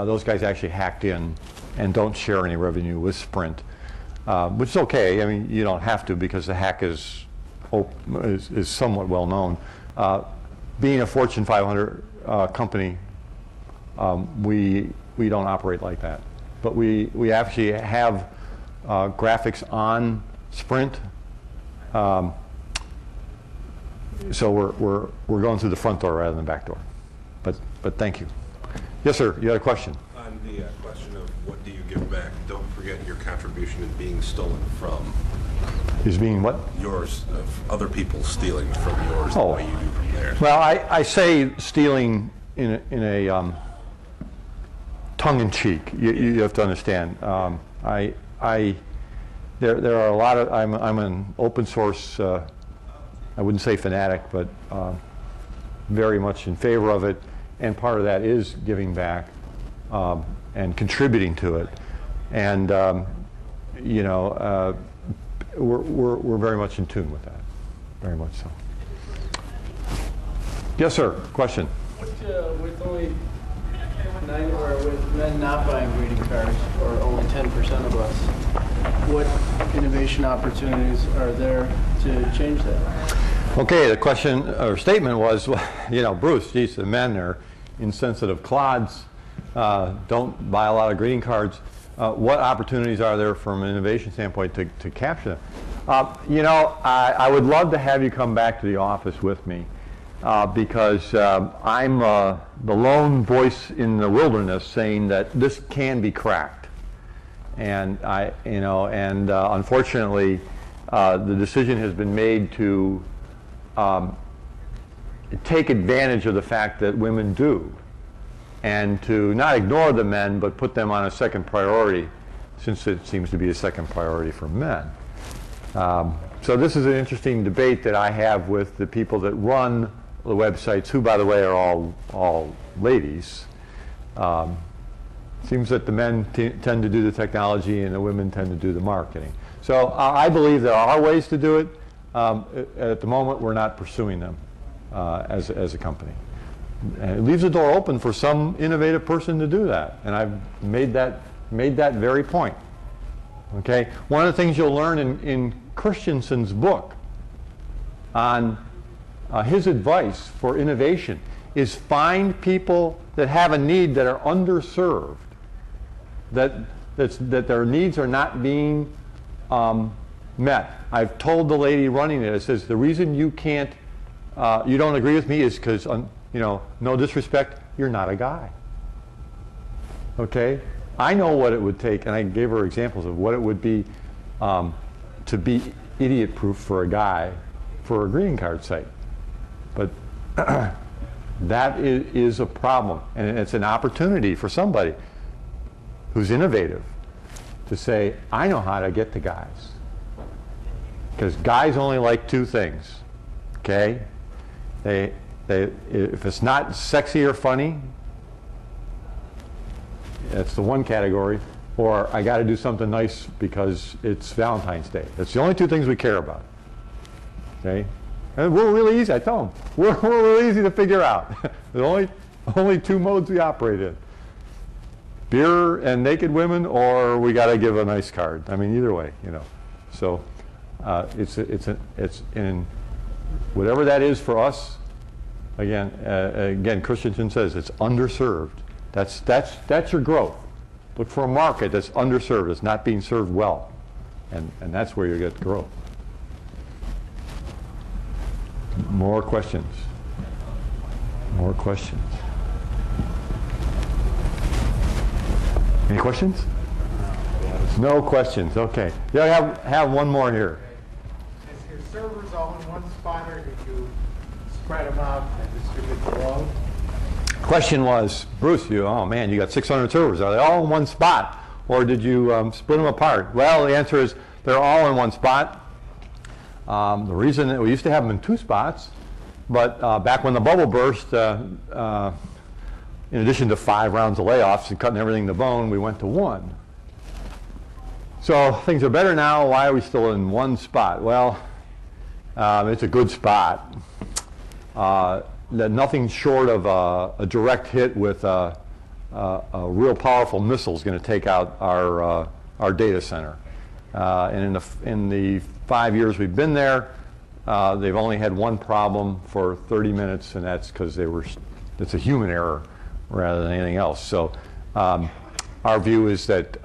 those guys actually hacked in and don't share any revenue with Sprint, which is okay. I mean, you don't have to because the hack is somewhat well known. Being a Fortune 500 company, we don't operate like that. But we actually have graphics on Sprint. So we're going through the front door rather than the back door. But thank you. Yes, sir. You had a question. On the question of what do you give back, don't forget your contribution is being stolen from. Is being what? Yours, of other people stealing from yours. Oh. The way you do from theirs. Well, I say stealing in a tongue-in-cheek. You have to understand. There are a lot of. I'm an open source. I wouldn't say fanatic, but very much in favor of it. And part of that is giving back and contributing to it. And you know, we're very much in tune with that. Very much so. Yes, sir. Question. With only with men not buying greeting cards, or only 10% of us, what innovation opportunities are there to change that? Okay, the question or statement was, well, you know, Bruce, geez, the men are insensitive clods, don't buy a lot of greeting cards. What opportunities are there from an innovation standpoint to capture them? You know, I would love to have you come back to the office with me because I'm the lone voice in the wilderness saying that this can be cracked. And unfortunately, the decision has been made to take advantage of the fact that women do, and to not ignore the men, but put them on a second priority, since it seems to be a second priority for men. So this is an interesting debate that I have with the people that run the websites, who, by the way, are all ladies. Seems that the men tend to do the technology and the women tend to do the marketing. So I believe there are ways to do it. At the moment, we're not pursuing them as a company. And it leaves the door open for some innovative person to do that, and I've made that very point. Okay, one of the things you'll learn in Christensen's book on his advice for innovation is find people that have a need that are underserved, that their needs are not being met. I've told the lady running it, it says the reason you can't, you don't agree with me is because, you know, no disrespect, you're not a guy. Okay? I know what it would take, and I gave her examples of what it would be to be idiot-proof for a guy for a greeting card site. But that is a problem, and it's an opportunity for somebody who's innovative to say, I know how to get to guys. Because guys only like two things, okay? If it's not sexy or funny, that's the one category, or I got to do something nice because it's Valentine's Day. That's the only two things we care about, okay? And we're really easy, I tell them. We're really easy to figure out. There's only two modes we operate in. Beer and naked women, or we got to give a nice card. I mean, either way, you know. So it's in whatever that is for us. Again, Christensen says it's underserved. That's your growth. Look for a market that's underserved, it's not being served well, and that's where you get growth. More questions. More questions. Any questions? No questions. Okay. Yeah, have one more here. Is your servers all in one spot, or did you spread them out and distribute the load? Question was, Bruce, oh man, you got 600 servers. Are they all in one spot, or did you split them apart? Well, the answer is they're all in one spot. The reason that we used to have them in two spots, but back when the bubble burst, in addition to 5 rounds of layoffs and cutting everything to bone, we went to one. So things are better now. Why are we still in one spot? Well, it's a good spot. Nothing short of a direct hit with real powerful missile is going to take out our data center. And in the 5 years we've been there, they've only had one problem for 30 minutes, and that's because it's a human error rather than anything else. So our view is that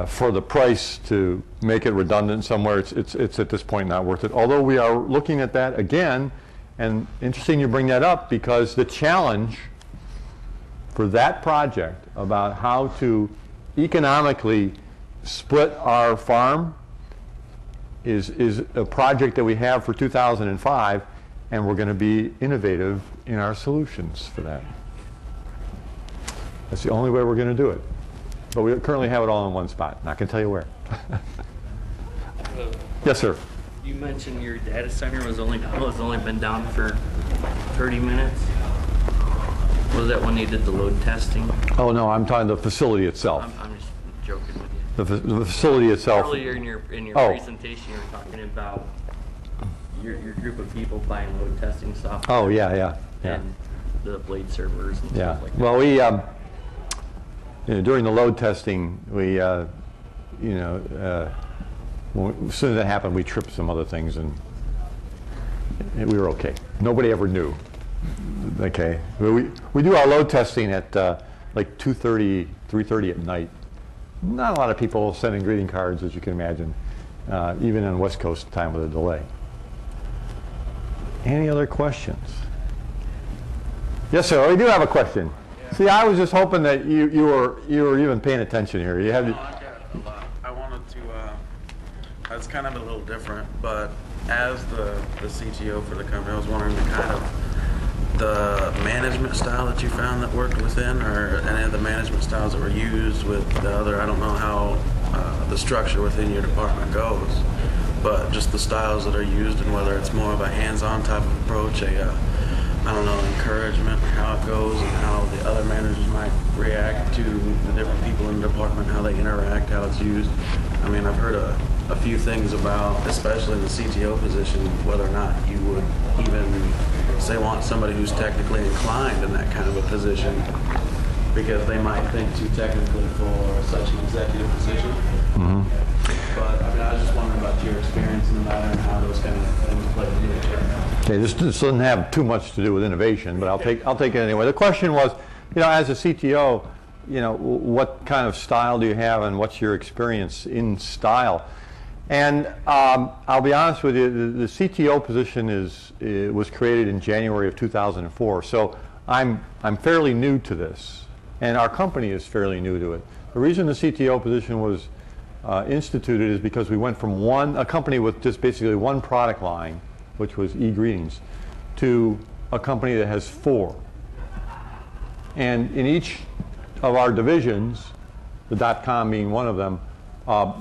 for the price to make it redundant somewhere, it's at this point not worth it. Although we are looking at that again, and interesting you bring that up, because the challenge for that project about how to economically split our farm is a project that we have for 2005, and we're going to be innovative in our solutions for that. That's the only way we're going to do it. But we currently have it all in one spot. Not going to tell you where. Yes, sir. You mentioned your data center has only been down for 30 minutes. Was that when they did the load testing? Oh no, I'm talking the facility itself. I'm just joking with you. The facility itself. Earlier in your presentation, you were talking about your group of people buying load testing software. Oh yeah. And the blade servers and Yeah. stuff like that. Well, we during the load testing, we as soon as that happened, we tripped some other things, and we were okay. Nobody ever knew. Okay, we do our load testing at like 2:30, 3:30 at night. Not a lot of people sending greeting cards, as you can imagine, even on West Coast time with a delay. Any other questions? Yes, sir. We do have a question. Yeah. See, I was just hoping that you were even paying attention here. You have. No, I got a lot. I wanted to. That's kind of a little different, but as the CTO for the company, I was wondering the management style that you found that worked within, or any of the management styles that were used with the other. I don't know how the structure within your department goes, but just the styles that are used, and whether it's more of a hands-on type of approach, I don't know, encouragement, how it goes, and how the other managers might react to the different people in the department, how they interact, how it's used. I mean, I've heard a few things about, especially in the CTO position, whether or not you would even say want somebody who's technically inclined in that kind of a position, because they might think too technically for such an executive position. Mm-hmm. But I mean, I was just wondering about your experience in the matter and how those kind of things play into each other. Okay, this doesn't have too much to do with innovation, but I'll take it anyway. The question was, as a CTO, what kind of style do you have, and what's your experience in style? And I'll be honest with you, the CTO position was created in January of 2004, so I'm fairly new to this, and our company is fairly new to it. The reason the CTO position was instituted is because we went from a company with just basically one product line, which was e-greetings, to a company that has 4. And in each of our divisions, the .com being one of them,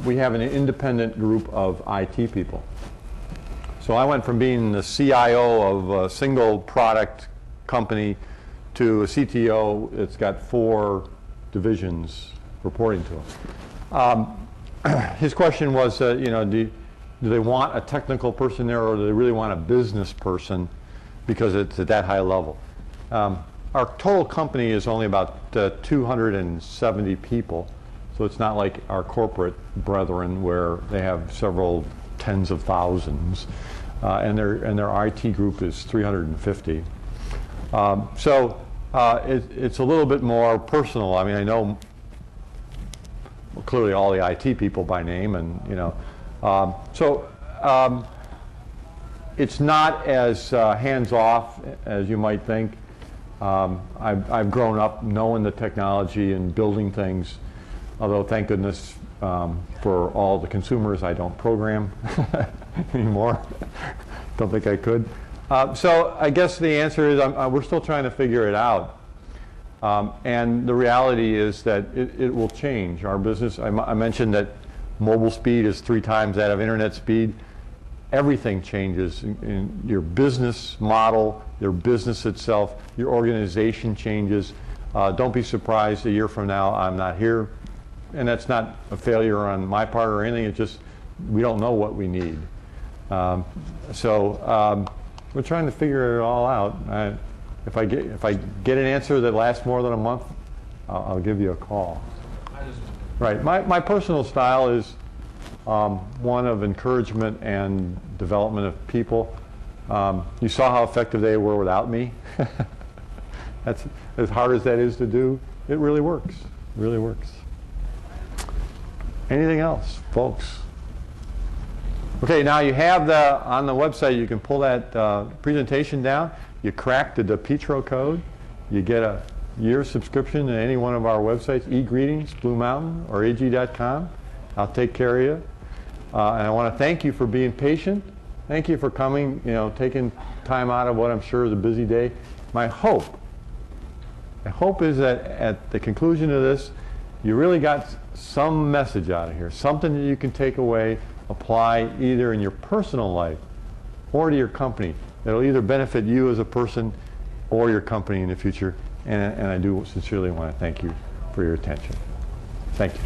we have an independent group of IT people. So I went from being the CIO of a single product company to a CTO that's got 4 divisions reporting to him. His question was, do they want a technical person there, or do they really want a business person because it's at that high level? Our total company is only about 270 people, so it's not like our corporate brethren where they have several tens of thousands, and their IT group is 350. So it's a little bit more personal. I mean, I know clearly all the IT people by name, and it's not as hands-off as you might think. I've grown up knowing the technology and building things, although thank goodness for all the consumers I don't program anymore. Don't think I could. So I guess the answer is we're still trying to figure it out. And the reality is that it will change. Our business, I mentioned that mobile speed is 3 times that of internet speed. Everything changes in your business model, your business itself, your organization changes. Don't be surprised a year from now I'm not here. And that's not a failure on my part or anything. It's just we don't know what we need. So we're trying to figure it all out. if I get an answer that lasts more than a month, I'll give you a call. Right. My personal style is one of encouragement and development of people. You saw how effective they were without me. That's as hard as that is to do. It really works. It really works. Anything else, folks? Okay, now you have on the website, you can pull that presentation down. You crack the bpetro code. You get a year subscription to any one of our websites, eGreetings, Blue Mountain, or ag.com. I'll take care of you. And I want to thank you for being patient. Thank you for coming, taking time out of what I'm sure is a busy day. My hope is that at the conclusion of this, you really got some message out of here, something that you can take away, apply either in your personal life or to your company. That'll either benefit you as a person or your company in the future. And I do sincerely want to thank you for your attention. Thank you.